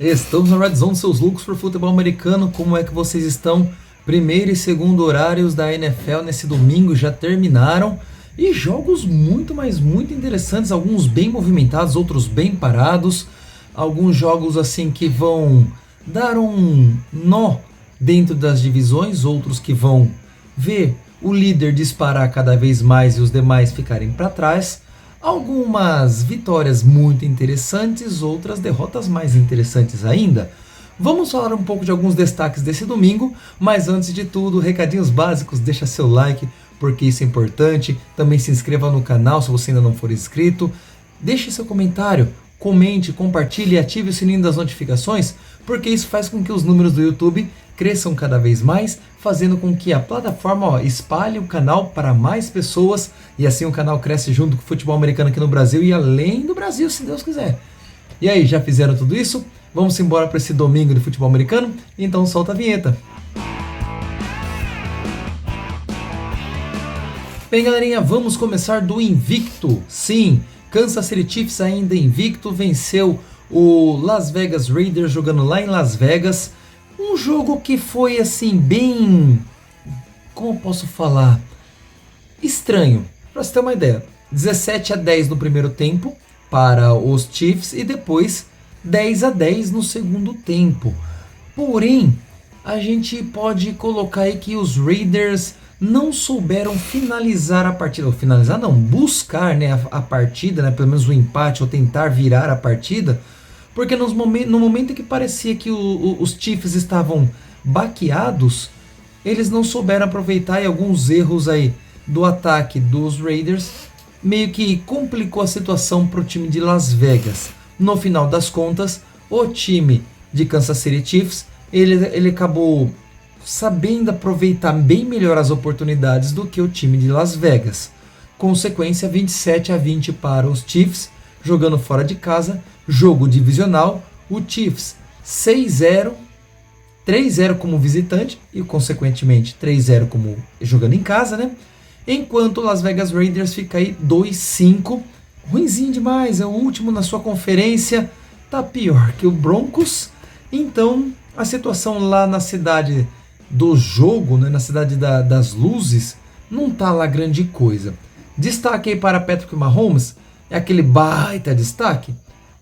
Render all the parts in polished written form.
Estamos na Red Zone, seus loucos por futebol americano. Como é que vocês estão? Primeiro e segundo horários da NFL nesse domingo já terminaram. E jogos muito, mas muito interessantes. Alguns bem movimentados, outros bem parados. Alguns jogos assim que vão dar um nó dentro das divisões. Outros que vão ver o líder disparar cada vez mais e os demais ficarem para trás. Algumas vitórias muito interessantes, outras derrotas mais interessantes ainda. Vamos falar um pouco de alguns destaques desse domingo, mas antes de tudo, recadinhos básicos, deixa seu like, porque isso é importante. Também se inscreva no canal se você ainda não for inscrito. Deixe seu comentário, comente, compartilhe e ative o sininho das notificações, porque isso faz com que os números do YouTube cresçam cada vez mais, fazendo com que a plataforma espalhe o canal para mais pessoas e assim o canal cresce junto com o futebol americano aqui no Brasil e além do Brasil, se Deus quiser. E aí, já fizeram tudo isso? Vamos embora para esse domingo de futebol americano? Então solta a vinheta. Bem, galerinha, vamos começar do invicto. Sim, Kansas City Chiefs ainda invicto, venceu o Las Vegas Raiders jogando lá em Las Vegas. Um jogo que foi assim bem, como eu posso falar, estranho. Para você ter uma ideia, 17-10 no primeiro tempo para os Chiefs e depois 10-10 no segundo tempo. Porém, a gente pode colocar aí que os Raiders não souberam finalizar a partida, ou finalizar não, buscar, né, a partida, né, pelo menos o empate ou tentar virar a partida. Porque no momento em que parecia que os Chiefs estavam baqueados, eles não souberam aproveitar e alguns erros aí do ataque dos Raiders meio que complicou a situação para o time de Las Vegas. No final das contas, o time de Kansas City Chiefs, ele acabou sabendo aproveitar bem melhor as oportunidades do que o time de Las Vegas. Consequência, 27-20 para os Chiefs, jogando fora de casa. Jogo divisional, o Chiefs 6-0, 3-0 como visitante e consequentemente 3-0 como jogando em casa, né? Enquanto o Las Vegas Raiders fica aí 2-5, ruinzinho demais, é o último na sua conferência, tá pior que o Broncos. Então a situação lá na cidade do jogo, né, na cidade das luzes, não tá lá grande coisa. Destaque aí para Patrick Mahomes, é aquele baita destaque?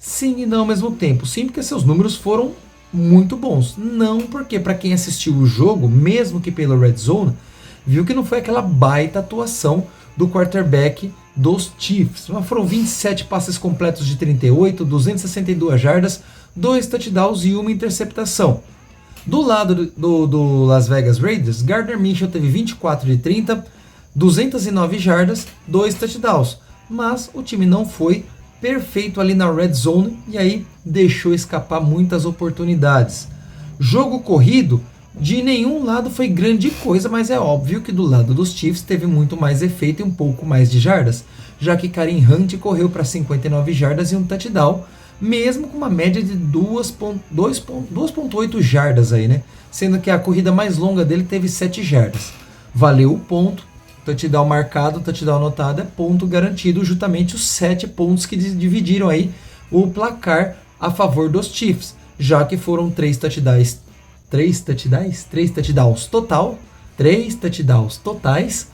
Sim e não ao mesmo tempo. Sim, porque seus números foram muito bons. Não porque, para quem assistiu o jogo, mesmo que pela Red Zone, viu que não foi aquela baita atuação do quarterback dos Chiefs. Mas foram 27 passes completos de 38, 262 jardas, 2 touchdowns e uma interceptação. Do lado do Las Vegas Raiders, Gardner Minshew teve 24 de 30, 209 jardas, 2 touchdowns. Mas o time não foi perfeito ali na Red Zone e aí deixou escapar muitas oportunidades. Jogo corrido, de nenhum lado foi grande coisa, mas é óbvio que do lado dos Chiefs teve muito mais efeito e um pouco mais de jardas, já que Kareem Hunt correu para 59 jardas e um touchdown, mesmo com uma média de 2.8 jardas aí, né? Sendo que a corrida mais longa dele teve 7 jardas. Valeu o ponto. Touchdown marcado, touchdown anotado, é ponto garantido, justamente os 7 pontos que dividiram aí o placar a favor dos Chiefs, já que foram 3 touchdowns totais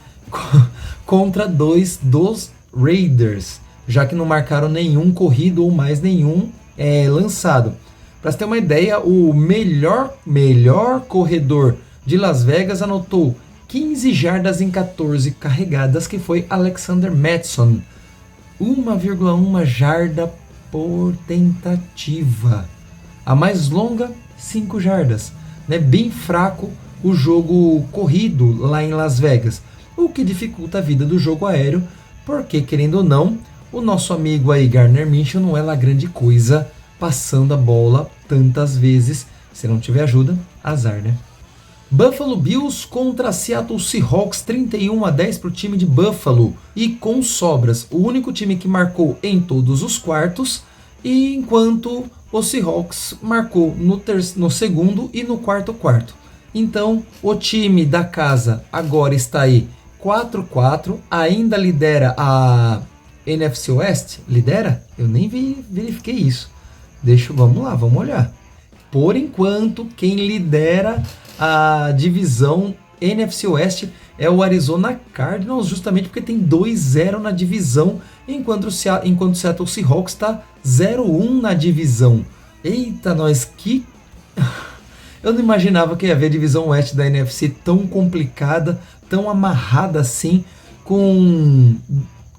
contra 2 dos Raiders, já que não marcaram nenhum corrido ou mais nenhum lançado. Para você ter uma ideia, o melhor corredor de Las Vegas anotou 15 jardas em 14 carregadas, que foi Alexander Mattison. 1,1 jarda por tentativa. A mais longa, 5 jardas. Né? Bem fraco o jogo corrido lá em Las Vegas. O que dificulta a vida do jogo aéreo, porque, querendo ou não, o nosso amigo aí, Gardner Minshew, não é lá grande coisa passando a bola tantas vezes. Se não tiver ajuda, azar, né? Buffalo Bills contra Seattle Seahawks, 31-10 para o time de Buffalo. E com sobras, o único time que marcou em todos os quartos, e enquanto o Seahawks marcou no segundo e no quarto. Então, o time da casa agora está aí 4-4, ainda lidera a NFC West. Lidera? Eu nem verifiquei isso. Vamos lá, vamos olhar. Por enquanto, quem lidera a divisão NFC Oeste é o Arizona Cardinals, justamente porque tem 2-0 na divisão, enquanto o Seattle Seahawks está 0-1 na divisão. Eita, nós, que... Eu não imaginava que ia haver a divisão oeste da NFC tão complicada, tão amarrada assim, com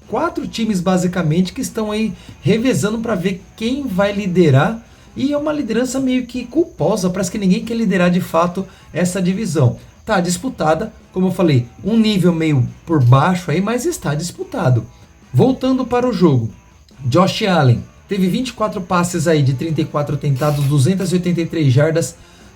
4 times basicamente que estão aí revezando para ver quem vai liderar. E é uma liderança meio que culposa, parece que ninguém quer liderar de fato essa divisão. Tá disputada, como eu falei, um nível meio por baixo aí, mas está disputado. Voltando para o jogo, Josh Allen teve 24 passes aí de 34 tentados, 283 jardas,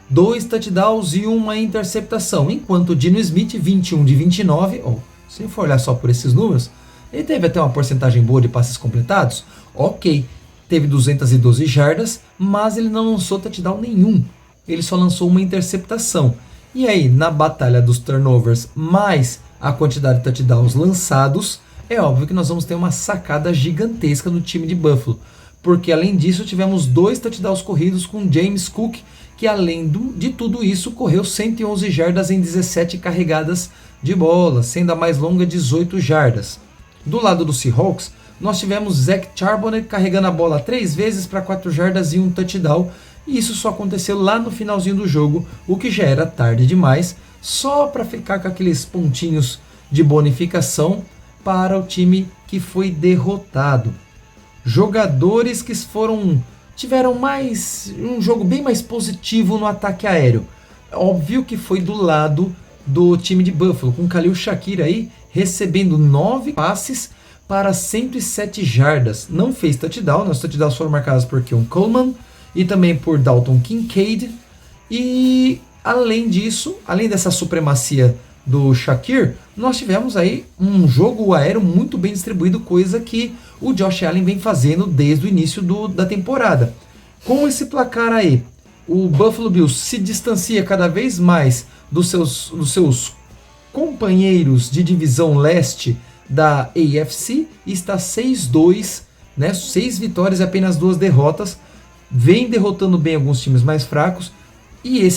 2 touchdowns e uma interceptação, enquanto Geno Smith, 21 de 29, se for olhar só por esses números, ele teve até uma porcentagem boa de passes completados, ok, teve 212 jardas, mas ele não lançou touchdown nenhum, ele só lançou uma interceptação. E aí, na batalha dos turnovers mais a quantidade de touchdowns lançados, é óbvio que nós vamos ter uma sacada gigantesca no time de Buffalo, porque além disso tivemos 2 touchdowns corridos com James Cook, que além de tudo isso correu 111 jardas em 17 carregadas de bola, sendo a mais longa 18 jardas. Do lado do Seahawks, nós tivemos Zach Charbonnet carregando a bola 3 vezes para 4 jardas e um touchdown, e isso só aconteceu lá no finalzinho do jogo, o que já era tarde demais, só para ficar com aqueles pontinhos de bonificação para o time que foi derrotado. Jogadores que tiveram um jogo bem mais positivo no ataque aéreo. Óbvio que foi do lado do time de Buffalo, com Khalil Shakir aí recebendo 9 passes para 107 jardas. Não fez touchdown, os touchdowns foram marcados por Keon Coleman e também por Dalton Kincaid. E além disso, além dessa supremacia do Shakir, nós tivemos aí um jogo aéreo muito bem distribuído, coisa que o Josh Allen vem fazendo desde o início da temporada. Com esse placar aí, o Buffalo Bills se distancia cada vez mais dos seus companheiros de divisão leste da AFC e está 6-2, né? 6 vitórias e apenas 2 derrotas. Vem derrotando bem alguns times mais fracos. E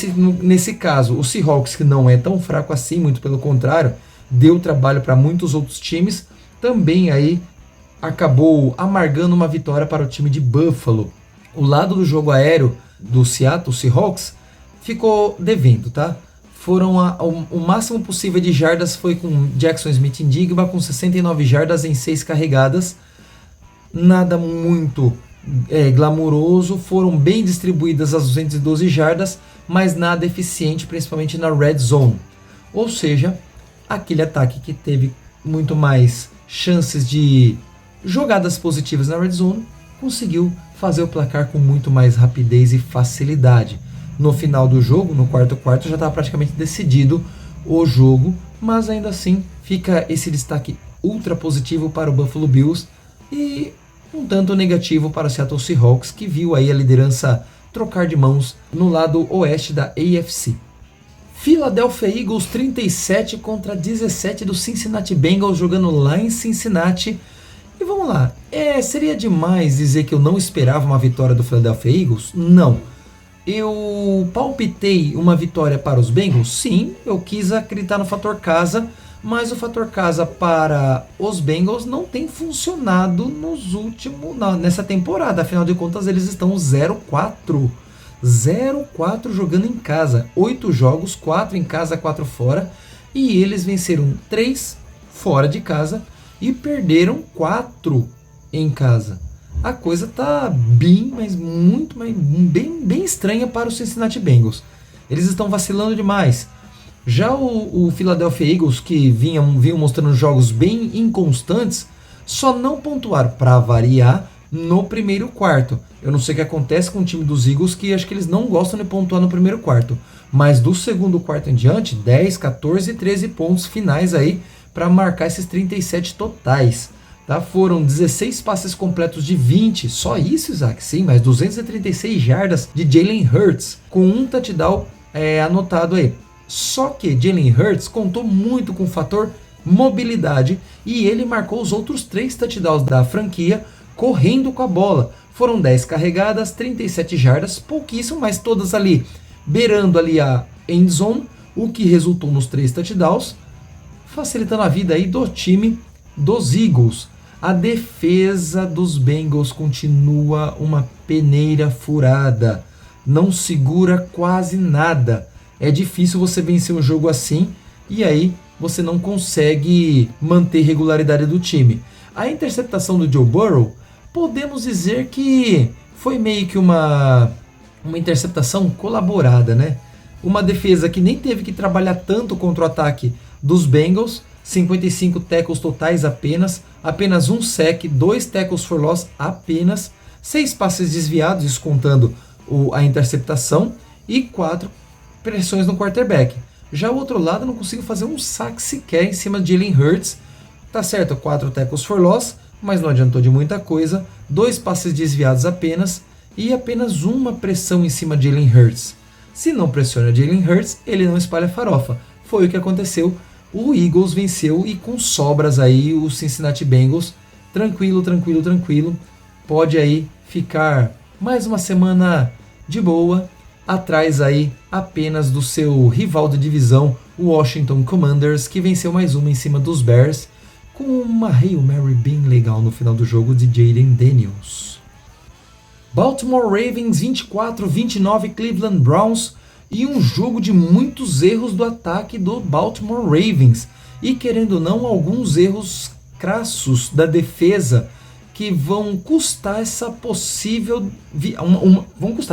nesse caso, o Seahawks, que não é tão fraco assim, muito pelo contrário, deu trabalho para muitos outros times, também aí acabou amargando uma vitória para o time de Buffalo. O lado do jogo aéreo do Seattle Seahawks ficou devendo, tá? O máximo possível de jardas foi com Jackson Smith-Njigba, com 69 jardas em 6 carregadas. Nada muito glamuroso, foram bem distribuídas as 212 jardas, mas nada eficiente, principalmente na red zone. Ou seja, aquele ataque que teve muito mais chances de jogadas positivas na red zone, conseguiu fazer o placar com muito mais rapidez e facilidade. No final do jogo, no quarto já estava praticamente decidido o jogo, mas ainda assim fica esse destaque ultra positivo para o Buffalo Bills e um tanto negativo para o Seattle Seahawks, que viu aí a liderança trocar de mãos no lado oeste da AFC. Philadelphia Eagles 37 contra 17 do Cincinnati Bengals, jogando lá em Cincinnati. E vamos lá, seria demais dizer que eu não esperava uma vitória do Philadelphia Eagles? Não. Eu palpitei uma vitória para os Bengals? Sim, eu quis acreditar no fator casa, mas o fator casa para os Bengals não tem funcionado nessa temporada. Afinal de contas, eles estão 0-4. 0-4 jogando em casa. 8 jogos, 4 em casa, 4 fora. E eles venceram 3 fora de casa e perderam 4 em casa. A coisa tá bem estranha para o Cincinnati Bengals. Eles estão vacilando demais. Já o Philadelphia Eagles, que vinham mostrando jogos bem inconstantes, só não pontuaram, para variar, no primeiro quarto. Eu não sei o que acontece com o time dos Eagles, que acho que eles não gostam de pontuar no primeiro quarto. Mas do segundo quarto em diante, 10, 14 e 13 pontos finais aí para marcar esses 37 totais. Tá? Foram 16 passes completos de 20, só isso, Isaac, sim, mas 236 jardas de Jalen Hurts, com um touchdown anotado aí. Só que Jalen Hurts contou muito com o fator mobilidade e ele marcou os outros 3 touchdowns da franquia correndo com a bola. Foram 10 carregadas, 37 jardas, pouquíssimo, mas todas ali beirando ali a end zone, o que resultou nos 3 touchdowns, facilitando a vida aí do time dos Eagles. A defesa dos Bengals continua uma peneira furada, não segura quase nada. É difícil você vencer um jogo assim e aí você não consegue manter regularidade do time. A interceptação do Joe Burrow, podemos dizer que foi meio que uma interceptação colaborada, né? Uma defesa que nem teve que trabalhar tanto contra o ataque dos Bengals, 55 tackles totais apenas um sack, 2 tackles for loss apenas, 6 passes desviados, isso contando a interceptação, e 4 pressões no quarterback. Já o outro lado não conseguiu fazer um saque sequer em cima de Jalen Hurts. Tá certo, 4 tackles for loss, mas não adiantou de muita coisa, 2 passes desviados apenas, e apenas uma pressão em cima de Jalen Hurts. Se não pressiona Jalen Hurts, ele não espalha farofa. Foi o que aconteceu. O Eagles venceu e com sobras aí o Cincinnati Bengals. Tranquilo. Pode aí ficar mais uma semana de boa, atrás aí apenas do seu rival de divisão, o Washington Commanders, que venceu mais uma em cima dos Bears, com uma Hail Mary bem legal no final do jogo de Jaden Daniels. Baltimore Ravens 24-29 Cleveland Browns, e um jogo de muitos erros do ataque do Baltimore Ravens, e querendo ou não, alguns erros crassos da defesa que vão custar essa possível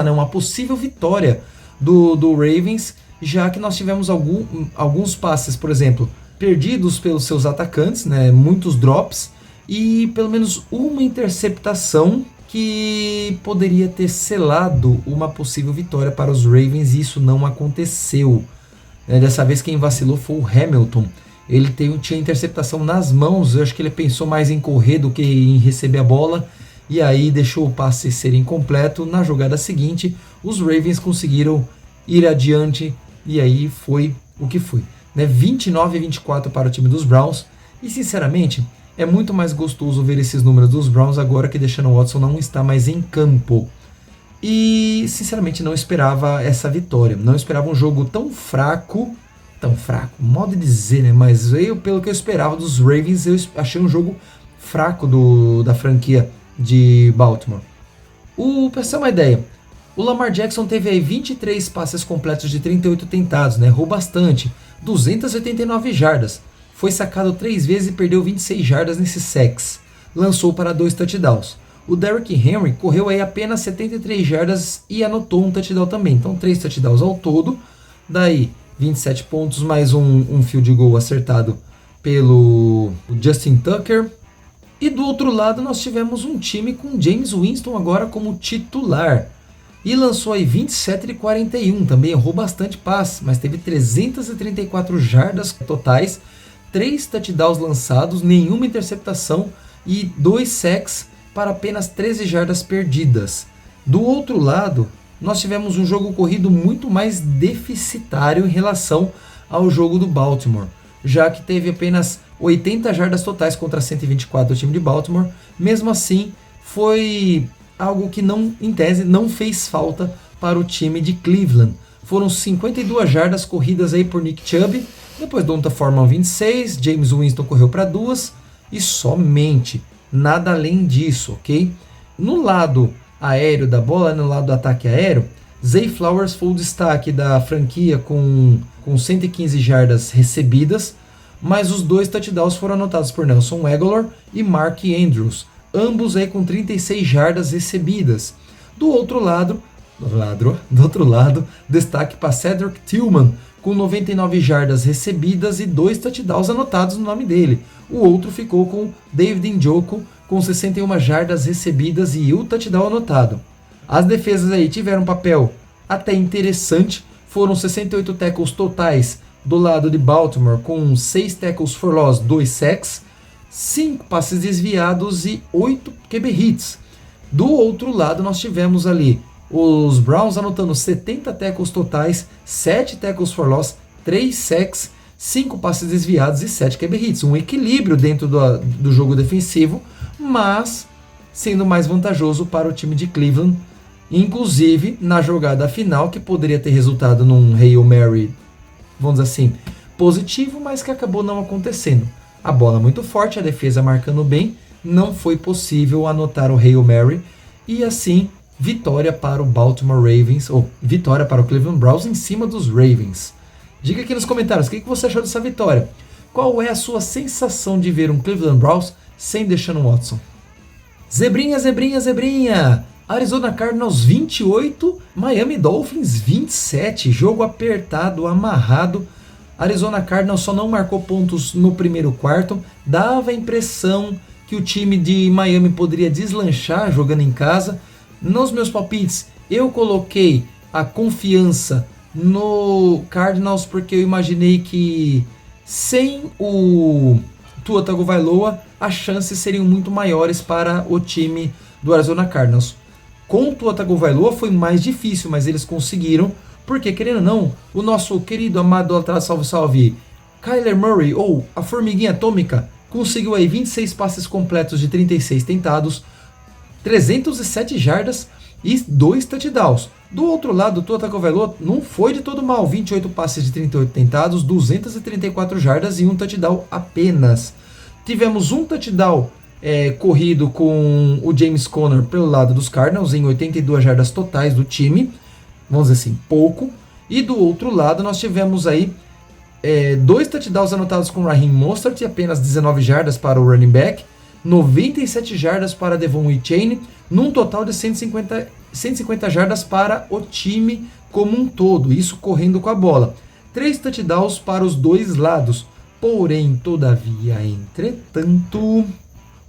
uma possível vitória do Ravens, já que nós tivemos alguns passes, por exemplo, perdidos pelos seus atacantes, né, muitos drops, e pelo menos uma interceptação que poderia ter selado uma possível vitória para os Ravens, e isso não aconteceu. Dessa vez quem vacilou foi o Hamilton. Ele tinha interceptação nas mãos, eu acho que ele pensou mais em correr do que em receber a bola, e aí deixou o passe ser incompleto. Na jogada seguinte, os Ravens conseguiram ir adiante, e aí foi o que foi. 29-24 para o time dos Browns, e sinceramente, é muito mais gostoso ver esses números dos Browns agora que Deshaun Watson não está mais em campo. E, sinceramente, não esperava essa vitória. Não esperava um jogo tão fraco, modo de dizer, né? Mas pelo que eu esperava dos Ravens, eu achei um jogo fraco da franquia de Baltimore. Pra você ter uma ideia, o Lamar Jackson teve aí 23 passes completos de 38 tentados, né? Errou bastante, 289 jardas. Foi sacado 3 vezes e perdeu 26 jardas nesses sacks. Lançou para 2 touchdowns. O Derrick Henry correu aí apenas 73 jardas e anotou um touchdown também. Então 3 touchdowns ao todo. Daí 27 pontos mais um field goal acertado pelo Justin Tucker. E do outro lado nós tivemos um time com James Winston agora como titular. E lançou aí 27 de 41. Também errou bastante passe, mas teve 334 jardas totais. 3 touchdowns lançados, nenhuma interceptação e 2 sacks para apenas 13 jardas perdidas. Do outro lado, nós tivemos um jogo corrido muito mais deficitário em relação ao jogo do Baltimore, já que teve apenas 80 jardas totais contra 124 do time de Baltimore. Mesmo assim, foi algo que em tese não fez falta para o time de Cleveland. Foram 52 jardas corridas aí por Nick Chubb. Depois Donta Foreman 26, James Winston correu para 2 e somente, nada além disso, ok? No lado aéreo da bola, no lado do ataque aéreo, Zay Flowers foi o destaque da franquia com 115 jardas recebidas, mas os 2 touchdowns foram anotados por Nelson Agholor e Mark Andrews, ambos aí com 36 jardas recebidas. Do outro lado, destaque para Cedric Tillman, com 99 jardas recebidas e 2 touchdowns anotados no nome dele. O outro ficou com David Njoku, com 61 jardas recebidas e o touchdown anotado. As defesas aí tiveram um papel até interessante, foram 68 tackles totais do lado de Baltimore, com 6 tackles for loss, 2 sacks, 5 passes desviados e 8 QB hits. Do outro lado nós tivemos ali os Browns anotando 70 tackles totais, 7 tackles for loss, 3 sacks, 5 passes desviados e 7 QB hits. Um equilíbrio dentro do jogo defensivo, mas sendo mais vantajoso para o time de Cleveland, inclusive na jogada final, que poderia ter resultado num Hail Mary, vamos dizer assim, positivo, mas que acabou não acontecendo. A bola muito forte, a defesa marcando bem, não foi possível anotar o Hail Mary, e assim, vitória para o Baltimore Ravens, ou vitória para o Cleveland Browns em cima dos Ravens. Diga aqui nos comentários, o que você achou dessa vitória? Qual é a sua sensação de ver um Cleveland Browns sem Deshaun Watson? Zebrinha, zebrinha, zebrinha! Arizona Cardinals 28, Miami Dolphins 27. Jogo apertado, amarrado. Arizona Cardinals só não marcou pontos no primeiro quarto. Dava a impressão que o time de Miami poderia deslanchar jogando em casa. Nos meus palpites, eu coloquei a confiança no Cardinals porque eu imaginei que sem o Tua Tagovailoa as chances seriam muito maiores para o time do Arizona Cardinals. Com o Tua Tagovailoa foi mais difícil, mas eles conseguiram, porque querendo ou não, o nosso querido amado atrás salve Kyler Murray, ou a formiguinha atômica, conseguiu aí 26 passes completos de 36 tentados, 307 jardas e 2 touchdowns. Do outro lado, o Tua Tagovailoa não foi de todo mal, 28 passes de 38 tentados, 234 jardas e 1 touchdown apenas. Tivemos um touchdown corrido com o James Conner pelo lado dos Cardinals, em 82 jardas totais do time, vamos dizer assim, pouco. E do outro lado nós tivemos aí 2 touchdowns anotados com Raheem Mostert e apenas 19 jardas para o running back, 97 jardas para Devon Achane, num total de 150 jardas para o time como um todo, isso correndo com a bola. 3 touchdowns para os dois lados. Porém, todavia, entretanto,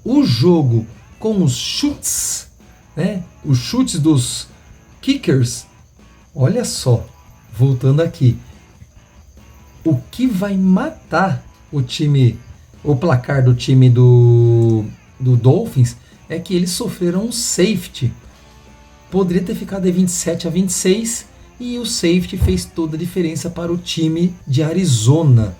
o jogo com os chutes, os chutes dos kickers, olha só, voltando aqui, o que vai matar o placar do time do Dolphins é que eles sofreram um safety. Poderia ter ficado de 27-26 e o safety fez toda a diferença para o time de Arizona.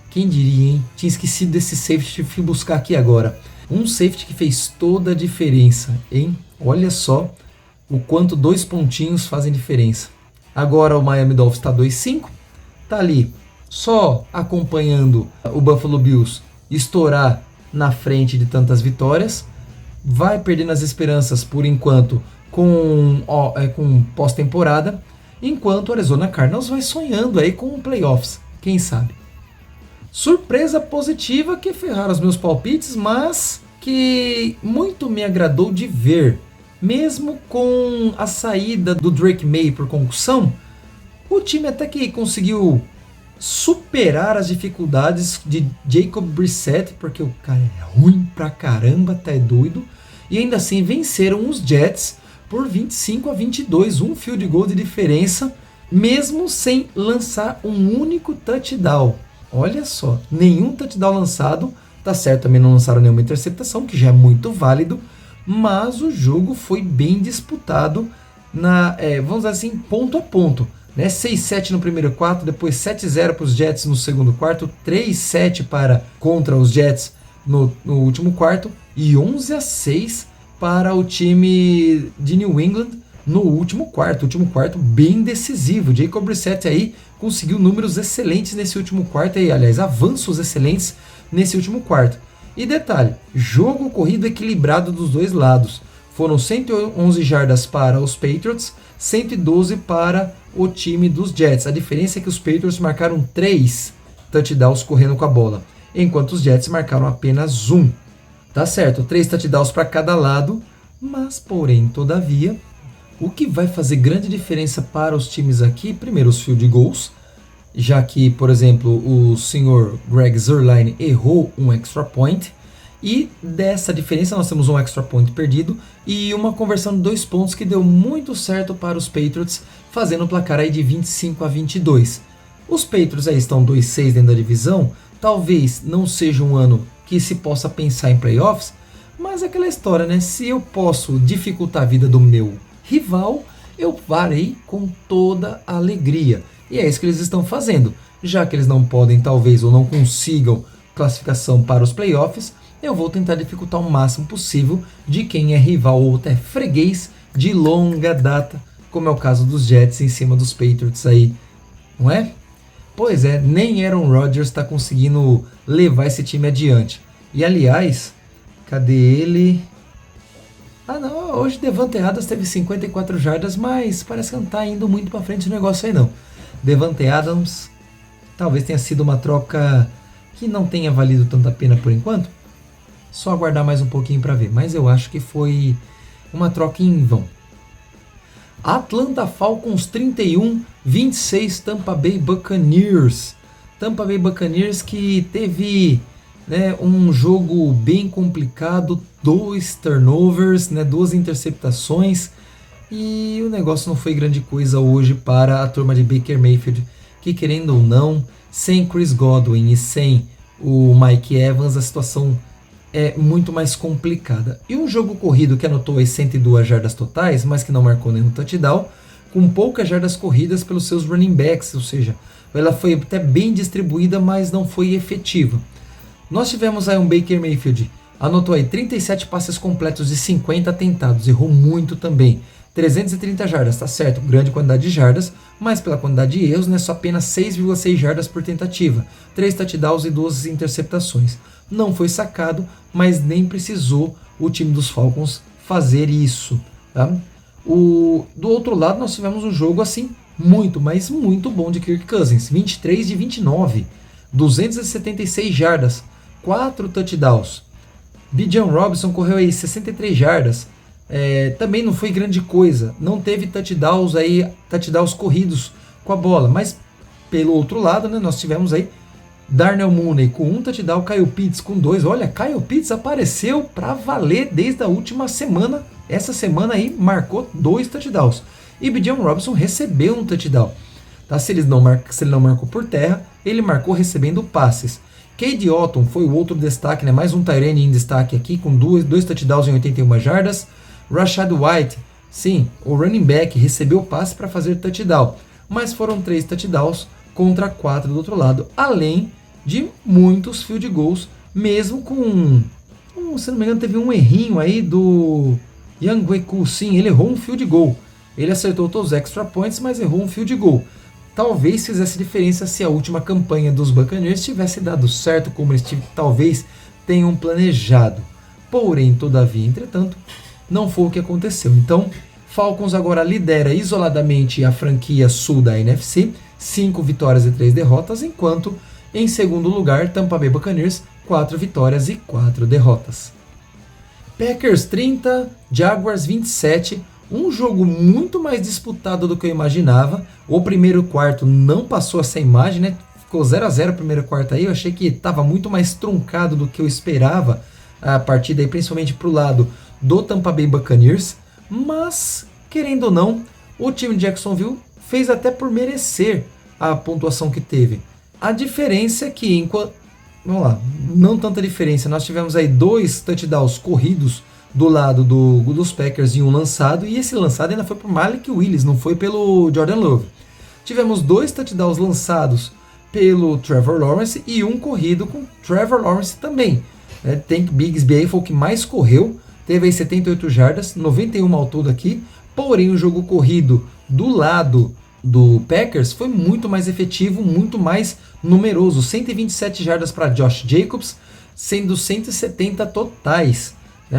Quem diria, hein? Tinha esquecido desse safety, fui buscar aqui agora. Um safety que fez toda a diferença, hein? Olha só o quanto 2 pontinhos fazem diferença. Agora o Miami Dolphins está 2-5, tá ali só acompanhando o Buffalo Bills estourar na frente de tantas vitórias. Vai perdendo as esperanças por enquanto com pós-temporada, enquanto o Arizona Cardinals vai sonhando aí com playoffs, quem sabe. Surpresa positiva que ferraram os meus palpites, mas que muito me agradou de ver. Mesmo com a saída do Drake May por concussão, o time até que conseguiu superar as dificuldades de Jacob Brissett, porque o cara é ruim pra caramba, tá doido, e ainda assim venceram os Jets por 25-22, um field goal de diferença, mesmo sem lançar um único touchdown. Olha só, nenhum touchdown lançado, tá certo, também não lançaram nenhuma interceptação, que já é muito válido, mas o jogo foi bem disputado, vamos dizer assim, ponto a ponto. 6-7 no primeiro quarto, depois 7-0 para os Jets no segundo quarto, 3-7 contra os Jets no último quarto e 11-6 para o time de New England no último quarto bem decisivo. Jacob Brissett aí conseguiu números excelentes nesse último quarto, aliás, avanços excelentes nesse último quarto. E detalhe, jogo corrido equilibrado dos dois lados. Foram 111 jardas para os Patriots, 112 para o time dos Jets. A diferença é que os Patriots marcaram 3 touchdowns correndo com a bola, enquanto os Jets marcaram apenas 1. Tá certo, 3 touchdowns para cada lado, mas porém, todavia, o que vai fazer grande diferença para os times aqui, primeiro os field goals, já que, por exemplo, o senhor Greg Zuerlein errou um extra point, e dessa diferença nós temos um extra point perdido e uma conversão de 2 pontos que deu muito certo para os Patriots, fazendo o placar aí de 25-22. Os Patriots aí estão 2-6 dentro da divisão, talvez não seja um ano que se possa pensar em playoffs, mas é aquela história, se eu posso dificultar a vida do meu rival, eu farei com toda a alegria. E é isso que eles estão fazendo. Já que eles não podem, talvez, ou não consigam classificação para os playoffs, eu vou tentar dificultar o máximo possível de quem é rival ou até freguês de longa data, como é o caso dos Jets em cima dos Patriots aí, não é? Pois é, nem Aaron Rodgers está conseguindo levar esse time adiante. E aliás, cadê ele? Ah não, hoje Davante Adams teve 54 jardas, mas parece que não está indo muito para frente o negócio aí não. Davante Adams talvez tenha sido uma troca que não tenha valido tanta pena por enquanto. Só aguardar mais um pouquinho para ver, mas eu acho que foi uma troca em vão. Atlanta Falcons 31, 26 Tampa Bay Buccaneers. Tampa Bay Buccaneers que teve, né, um jogo bem complicado, 2 turnovers, né, 2 interceptações, e o negócio não foi grande coisa hoje para a turma de Baker Mayfield, que querendo ou não, sem Chris Godwin e sem o Mike Evans, a situação é muito mais complicada. E um jogo corrido que anotou as 102 jardas totais, mas que não marcou nenhum touchdown, com poucas jardas corridas pelos seus running backs, ou seja, ela foi até bem distribuída, mas não foi efetiva. Nós tivemos aí um Baker Mayfield, anotou aí 37 passes completos de 50 tentados, errou muito também. 330 jardas, tá certo, grande quantidade de jardas, mas pela quantidade de erros, né, só apenas 6,6 jardas por tentativa, 3 touchdowns e 12 interceptações. Não foi sacado, mas nem precisou o time dos Falcons fazer isso. Tá? Do outro lado, nós tivemos um jogo assim muito, mas muito bom de Kirk Cousins, 23 de 29, 276 jardas, 4 touchdowns. Bijan Robinson correu aí 63 jardas, também não foi grande coisa, não teve touchdowns corridos com a bola, mas pelo outro lado, né, nós tivemos aí Darnell Mooney com 1 touchdown, Kyle Pitts com 2. Olha, Kyle Pitts apareceu para valer desde a última semana. Essa semana aí marcou 2 touchdowns. E Bijan Robinson recebeu um touchdown. Tá? Se ele não marcou por terra, ele marcou recebendo passes. Cade Otton foi o outro destaque, né? Mais um tight end em destaque aqui, com 2 touchdowns em 81 jardas. Rashad White, sim, o running back, recebeu passe para fazer touchdown. Mas foram 3 touchdowns contra 4 do outro lado, além de muitos field goals, mesmo com, se não me engano, teve um errinho aí do Younghoe, sim, ele errou um field goal, ele acertou todos os extra points, mas errou um field goal. Talvez fizesse diferença se a última campanha dos Buccaneers tivesse dado certo, como eles talvez tenham planejado. Porém, todavia, entretanto, não foi o que aconteceu. Então, Falcons agora lidera isoladamente a franquia sul da NFC, 5 vitórias e 3 derrotas, enquanto em segundo lugar Tampa Bay Buccaneers, 4 vitórias e 4 derrotas. Packers 30, Jaguars 27, um jogo muito mais disputado do que eu imaginava. O primeiro quarto não passou essa imagem, né? Ficou 0-0 o primeiro quarto aí, eu achei que estava muito mais truncado do que eu esperava a partida aí, principalmente para o lado do Tampa Bay Buccaneers, mas querendo ou não, o time de Jacksonville fez até por merecer a pontuação que teve. A diferença é que, vamos lá, não tanta diferença, nós tivemos aí 2 touchdowns corridos do lado dos Packers e um lançado, e esse lançado ainda foi por Malik Willis, não foi pelo Jordan Love. Tivemos 2 touchdowns lançados pelo Trevor Lawrence e um corrido com Trevor Lawrence também. Tank Bigsby aí foi o que mais correu, teve aí 78 jardas, 91 ao todo aqui, porém o jogo corrido do lado do Packers foi muito mais efetivo, muito mais numeroso, 127 jardas para Josh Jacobs, sendo 170 totais.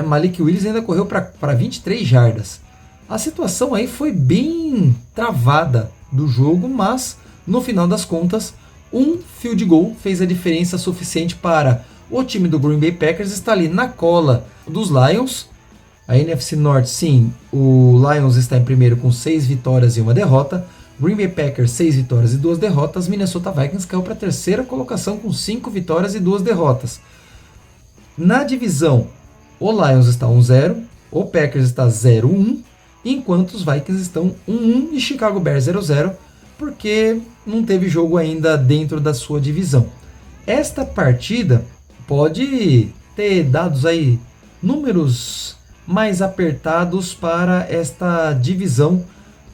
Malik Willis ainda correu para 23 jardas. A situação aí foi bem travada do jogo, mas no final das contas, um field goal fez a diferença suficiente para o time do Green Bay Packers estar ali na cola dos Lions. A NFC Norte, sim, o Lions está em primeiro com 6 vitórias e 1 derrota. Green Bay Packers 6 vitórias e 2 derrotas. Minnesota Vikings caiu para a terceira colocação com 5 vitórias e 2 derrotas. Na divisão, o Lions está 1-0, o Packers está 0-1, enquanto os Vikings estão 1-1 e Chicago Bears 0-0, porque não teve jogo ainda dentro da sua divisão. Esta partida pode ter dados aí, números mais apertados para esta divisão,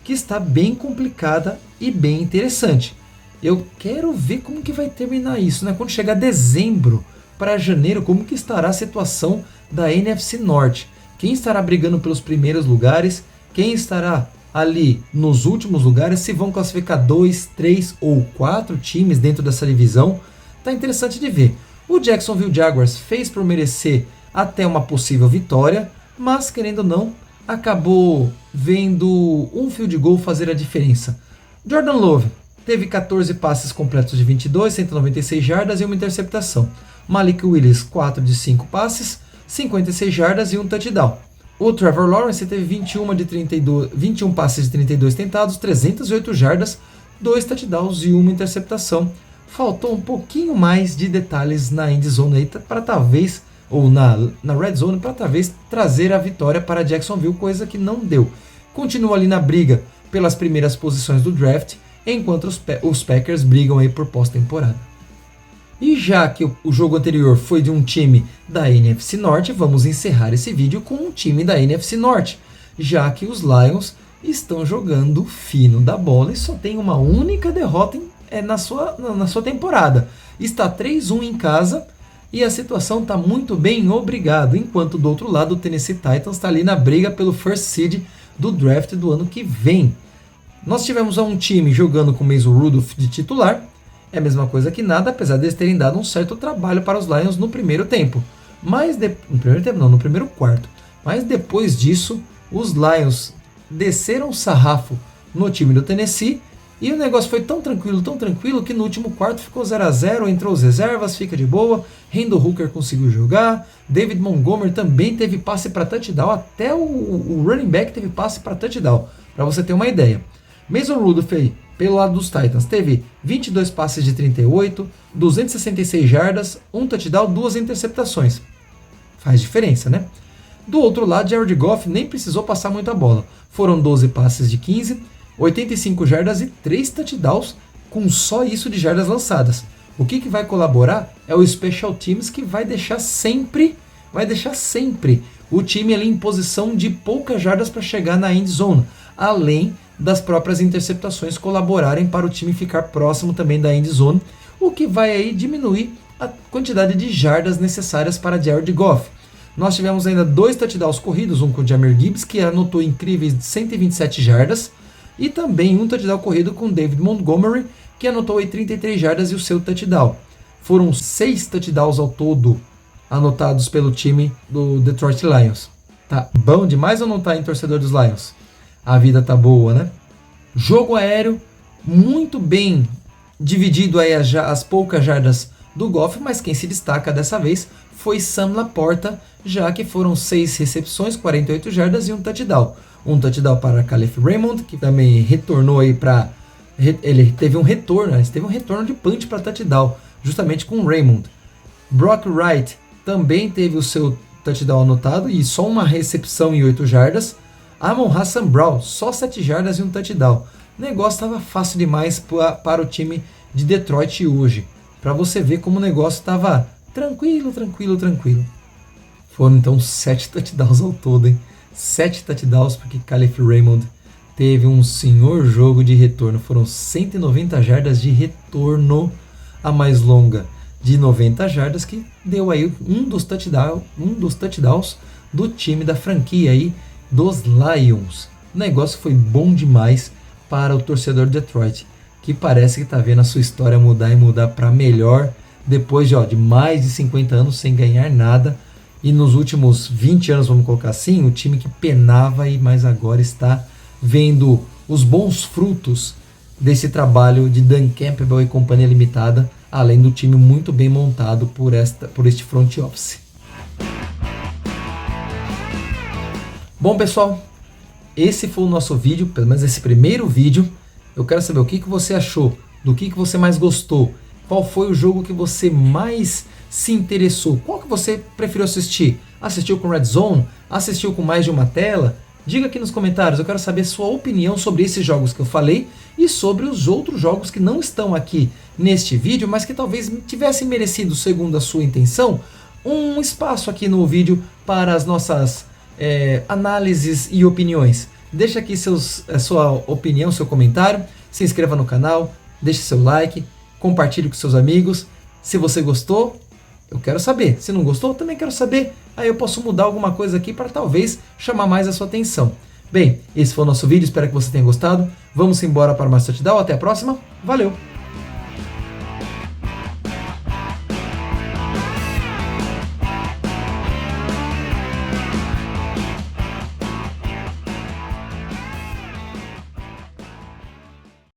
que está bem complicada e bem interessante. Eu quero ver como que vai terminar isso, né? Quando chegar dezembro, para janeiro, como que estará a situação da NFC Norte. Quem estará brigando pelos primeiros lugares, quem estará ali nos últimos lugares, se vão classificar 2, 3 ou 4 times dentro dessa divisão. Tá interessante de ver. O Jacksonville Jaguars fez por merecer até uma possível vitória, mas querendo ou não, acabou vendo um field goal fazer a diferença. Jordan Love teve 14 passes completos de 22, 196 jardas e uma interceptação. Malik Willis, 4 de 5 passes, 56 jardas e um touchdown. O Trevor Lawrence teve 21 passes de 32 tentados, 308 jardas, 2 touchdowns e uma interceptação. Faltou um pouquinho mais de detalhes na end zone aí para talvez, ou na red zone, para talvez trazer a vitória para Jacksonville, coisa que não deu. Continua ali na briga pelas primeiras posições do draft, enquanto os Packers brigam aí por pós-temporada. E já que o jogo anterior foi de um time da NFC Norte, vamos encerrar esse vídeo com um time da NFC Norte, já que os Lions estão jogando fino da bola e só tem uma única derrota na sua temporada. Está 3-1 em casa e a situação está muito bem, obrigado. Enquanto do outro lado o Tennessee Titans está ali na briga pelo first seed do draft do ano que vem. Nós tivemos um time jogando com o Mason Rudolph de titular. É a mesma coisa que nada, apesar de eles terem dado um certo trabalho para os Lions no primeiro tempo. No primeiro quarto. Mas depois disso, os Lions desceram o sarrafo no time do Tennessee e o negócio foi tão tranquilo que no último quarto ficou 0-0, entrou as reservas, fica de boa. Randall Hooker conseguiu jogar, David Montgomery também teve passe para touchdown, até o running back teve passe para touchdown, para você ter uma ideia. Mason Rudolph aí, pelo lado dos Titans, teve 22 passes de 38, 266 jardas, um touchdown, 2 interceptações. Faz diferença, né? Do outro lado, Jared Goff nem precisou passar muita bola. Foram 12 passes de 15, 85 jardas e 3 touchdowns, com só isso de jardas lançadas. O que vai colaborar é o Special Teams, que vai deixar sempre o time ali em posição de poucas jardas para chegar na end zone, além das próprias interceptações colaborarem para o time ficar próximo também da end zone, o que vai aí diminuir a quantidade de jardas necessárias para Jared Goff. Nós tivemos ainda 2 touchdowns corridos, um com o Jahmyr Gibbs, que anotou incríveis 127 jardas, e também um touchdown corrido com David Montgomery, que anotou aí 33 jardas e o seu touchdown. Foram 6 touchdowns ao todo anotados pelo time do Detroit Lions. Tá bom demais ou não tá, em torcedor dos Lions? A vida tá boa, né? Jogo aéreo muito bem dividido aí as poucas jardas do Goff, mas quem se destaca dessa vez foi Sam Laporta, já que foram 6 recepções, 48 jardas e um touchdown. Um touchdown para Khalif Raymond, que também retornou aí para... Ele teve um retorno de punch para touchdown, justamente com o Raymond. Brock Wright também teve o seu touchdown anotado e só uma recepção em 8 jardas. Amon-Ra St. Brown, só 7 jardas e um touchdown. O negócio estava fácil demais para o time de Detroit hoje. Para você ver como o negócio estava tranquilo. Foram então 7 touchdowns ao todo, hein? 7 touchdowns, porque Khalif Raymond teve um senhor jogo de retorno. Foram 190 jardas de retorno, a mais longa de 90 jardas, que deu aí um dos touchdowns do time da franquia aí, dos Lions. O negócio foi bom demais para o torcedor de Detroit, que parece que está vendo a sua história mudar e mudar para melhor, depois de mais de 50 anos sem ganhar nada, e nos últimos 20 anos, vamos colocar assim, o time que penava, mas agora está vendo os bons frutos desse trabalho de Dan Campbell e Companhia Limitada, além do time muito bem montado por este front office. Bom, pessoal, esse foi o nosso vídeo, pelo menos esse primeiro vídeo. Eu quero saber o que você achou, do que você mais gostou, qual foi o jogo que você mais se interessou, qual que você preferiu assistir? Assistiu com Red Zone? Assistiu com mais de uma tela? Diga aqui nos comentários, eu quero saber sua opinião sobre esses jogos que eu falei e sobre os outros jogos que não estão aqui neste vídeo, mas que talvez tivessem merecido, segundo a sua intenção, um espaço aqui no vídeo para as nossas análises e opiniões. Deixa aqui sua opinião, seu comentário, se inscreva no canal, deixe seu like, compartilhe com seus amigos. Se você gostou, Eu quero saber. Se não gostou, também quero saber. Aí eu posso mudar alguma coisa aqui para talvez chamar mais a sua atenção. Bem, esse foi o nosso vídeo, espero que você tenha gostado. Vamos embora para mais touchdown, até a próxima, valeu!